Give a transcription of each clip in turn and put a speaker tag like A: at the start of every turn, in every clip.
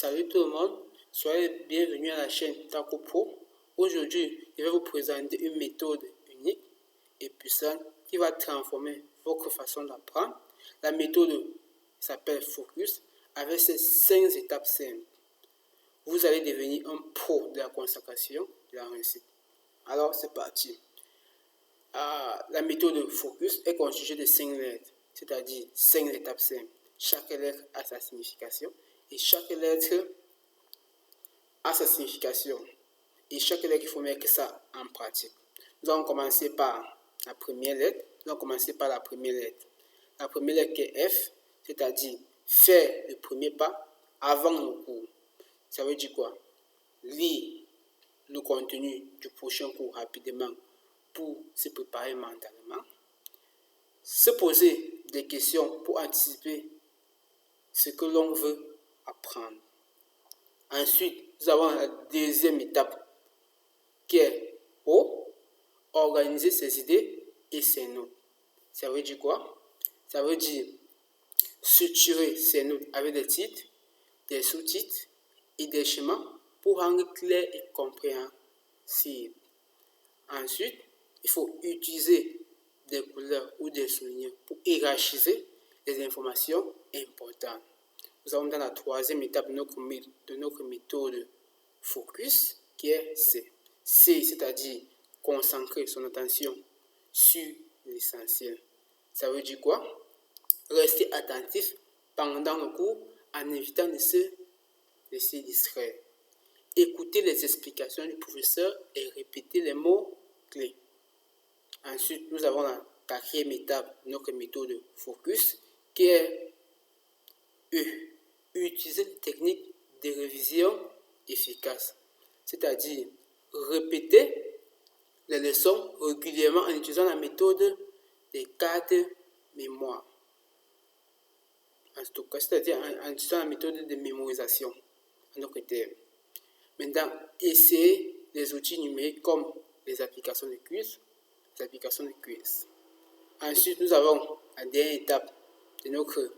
A: Salut tout le monde, soyez bienvenus à la chaîne Taco Pro. Aujourd'hui, je vais vous présenter une méthode unique et puissante qui va transformer votre façon d'apprendre. La méthode s'appelle Focus avec ces 5 étapes simples. Vous allez devenir un pro de la consécration de la réussite. Alors, c'est parti. La méthode Focus est constituée de 5 lettres, c'est-à-dire 5 étapes simples. Chaque lettre a sa signification et chaque lettre a sa signification. Et chaque lettre, il faut mettre ça en pratique. Nous allons commencer par la première lettre. La première lettre qui est F, c'est-à-dire faire le premier pas avant le cours. Ça veut dire quoi? Lire le contenu du prochain cours rapidement pour se préparer mentalement. Se poser des questions pour anticiper ce que l'on veut apprendre. Ensuite, nous avons la deuxième étape qui est O, organiser ses idées et ses notes. Ça veut dire quoi? Ça veut dire structurer ses notes avec des titres, des sous-titres et des schémas pour rendre clair et compréhensible. Ensuite, il faut utiliser des couleurs ou des souligneurs pour hiérarchiser les informations importantes. Nous avons dans la troisième étape de notre méthode Focus qui est C. C, c'est-à-dire concentrer son attention sur l'essentiel. Ça veut dire quoi? Rester attentif pendant le cours en évitant de se laisser distraire. Écouter les explications du professeur et répéter les mots clés. Ensuite, nous avons la quatrième étape de notre méthode Focus qui est E. Utiliser des techniques de révision efficaces, c'est-à-dire répéter les leçons régulièrement en utilisant la méthode des cartes mémoire. En tout cas, c'est-à-dire en utilisant la méthode de mémorisation, en d'autres termes. Maintenant, essayer les outils numériques comme les applications de quiz. Ensuite, nous avons la dernière étape de notre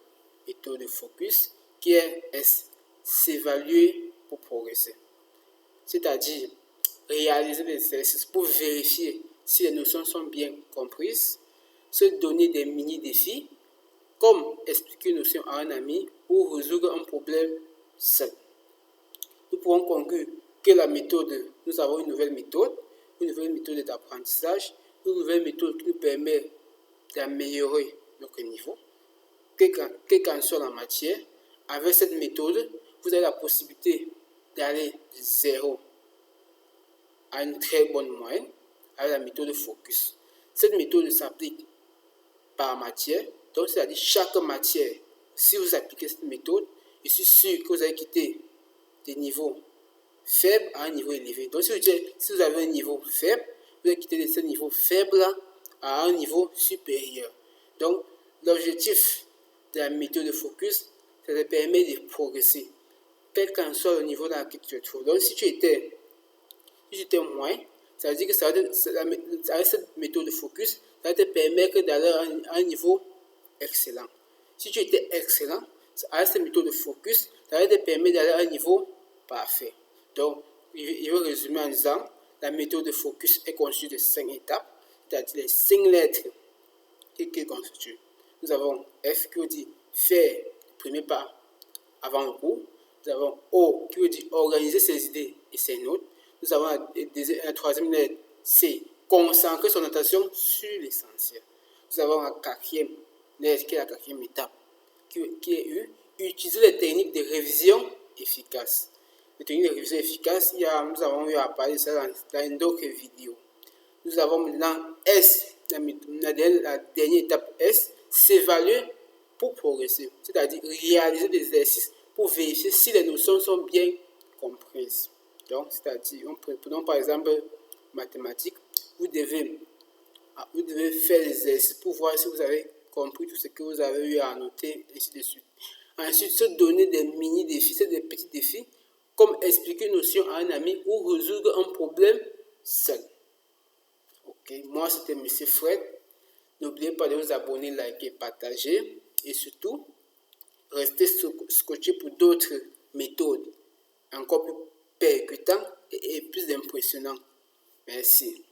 A: méthode de Focus qui est S, s'évaluer pour progresser. C'est-à-dire réaliser des exercices pour vérifier si les notions sont bien comprises, se donner des mini-défis comme expliquer une notion à un ami ou résoudre un problème seul. Nous pouvons conclure que nous avons une nouvelle méthode d'apprentissage, une nouvelle méthode qui nous permet d'améliorer notre niveau, quelle qu'en soit la matière. Avec cette méthode, vous avez la possibilité d'aller de 0 à une très bonne moyenne avec la méthode Focus. Cette méthode s'applique par matière, donc c'est-à-dire chaque matière. Si vous appliquez cette méthode, je suis sûr que vous allez quitter des niveaux faibles à un niveau élevé. Donc si vous avez un niveau faible, vous allez quitter de ce niveau faible à un niveau supérieur. Donc l'objectif de la méthode de Focus, ça te permet de progresser, quel qu'en soit le niveau dans lequel tu te trouves. Donc si tu étais moins, ça veut dire que avec cette méthode de Focus, ça va te permettre d'aller à un niveau excellent. Si tu étais excellent, avec cette méthode de Focus, ça va te permettre d'aller à un niveau parfait. Donc, je vais résumer en disant, la méthode de Focus est constituée de 5 étapes, c'est-à-dire les 5 lettres qui constituent. Nous avons F qui veut dire faire le premier pas avant le cours. Nous avons O qui veut dire organiser ses idées et ses notes. Nous avons la troisième lettre C, concentrer son attention sur l'essentiel. Nous avons la quatrième lettre qui est la quatrième étape qui est U, utiliser les techniques de révision efficaces. Les techniques de révision efficaces, nous avons eu à parler de ça dans d'autres vidéos. Nous avons maintenant S, la dernière étape S, s'évaluer pour progresser, c'est-à-dire réaliser des exercices pour vérifier si les notions sont bien comprises. Donc, c'est-à-dire, prenons par exemple mathématiques, vous devez faire les exercices pour voir si vous avez compris tout ce que vous avez eu à noter, et ainsi de suite. Ensuite, se donner des mini-défis, des petits défis, comme expliquer une notion à un ami ou résoudre un problème seul. Ok, moi c'était M. Fred. N'oubliez pas de vous abonner, liker, partager et surtout, restez scotché pour d'autres méthodes encore plus percutant et plus impressionnant. Merci.